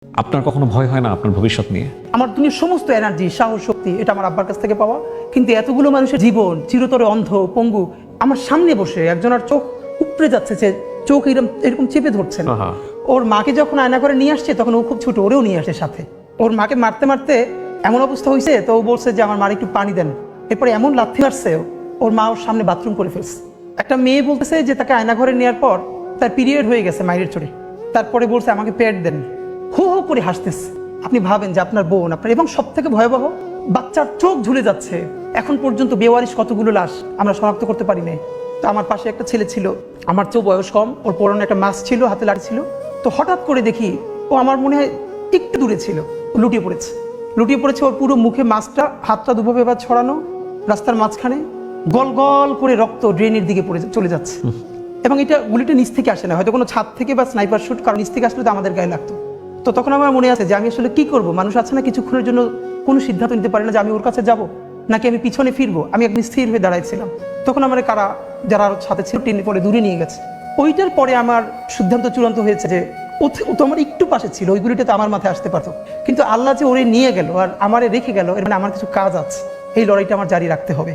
আপনার কখনো ভয় হয় না আপনার ভবিষ্যৎ নিয়ে? আমার দুনিয়ার সমস্ত এনার্জি, সাহস, শক্তি এটা আমার আব্বার কাছ থেকে পাওয়া। কিন্তু এতগুলো মানুষের জীবন চিরতরে অন্ধ, পঙ্গু, আমার সামনে বসে একজনের চোখ উপড়ে যাচ্ছে, যে চোখ এরকম চেপে ধরছেন। ওর মাকে যখন আয়না করে নিয়ে আসছে তখন ও খুব ছোট, ওরেও নিয়ে আসে সাথে। ওর মাকে মারতে মারতে এমন অবস্থা হয়েছে, তো ও বলছে যে আমার মার একটু পানি দেন। এরপরে এমন লাথি মারছে, ওর মা ওর সামনে বাথরুম করে ফেলছে। একটা মেয়ে বলতেছে যে তাকে আয়না ঘরে নেওয়ার পর তার পিরিয়ড হয়ে গেছে মায়ের চড়ে, তারপরে বলছে আমাকে প্যাড দেন। হো হো করে হাসতেছে। আপনি ভাবেন যে আপনার বোন আপনার, এবং সব থেকে ভয়াবহ, বাচ্চার চোখ ঝুলে যাচ্ছে। এখন পর্যন্ত বেওয়ারিশ কতগুলো লাশ আমরা শনাক্ত করতে পারি নাই। তো আমার পাশে একটা ছেলে ছিল, আমার চেয়েও বয়স কম, ওর পরনে একটা মাস্ক ছিল, হাতে লাঠি ছিল। তো হঠাৎ করে দেখি ও আমার মনে হয় একটু দূরে ছিল, ও লুটিয়ে পড়েছে। ওর পুরো মুখে মাস্কটা, হাতটা দুভাবে এবার ছড়ানো, রাস্তার মাঝখানে গল গল করে রক্ত ড্রেনের দিকে চলে যাচ্ছে। এবং এটা গুলিটা নিচ থেকে আসে না, হয়তো কোনো ছাদ থেকে বা স্নাইপার শুট, কারণ নিচ থেকে আসলে তো আমাদের গায়ে লাগতো। তো তখন আমার মনে আছে যে আমি আসলে কি করব। মানুষ আছে না কিছুক্ষণের জন্য কোনো সিদ্ধান্ত নিতে পারে না যে আমি ওর কাছে যাব নাকি আমি পিছনে ফিরবো। আমি একদম স্থির হয়ে দাঁড়াইছিলাম। তখন আমার কারা যারা সাথে ছিল টেনে পরে দূরে নিয়ে গেছে। ওইটার পরে আমার সিদ্ধান্ত চূড়ান্ত হয়েছে যে ও তো আমার একটু পাশে ছিল, ওই গুলিটা তো আমার মাথায় আসতে পারতো। কিন্তু আল্লাহ যে ওরে নিয়ে গেল আর আমারে রেখে গেল, এর মানে আমার কিছু কাজ আছে, এই লড়াইটা আমার জারি রাখতে হবে।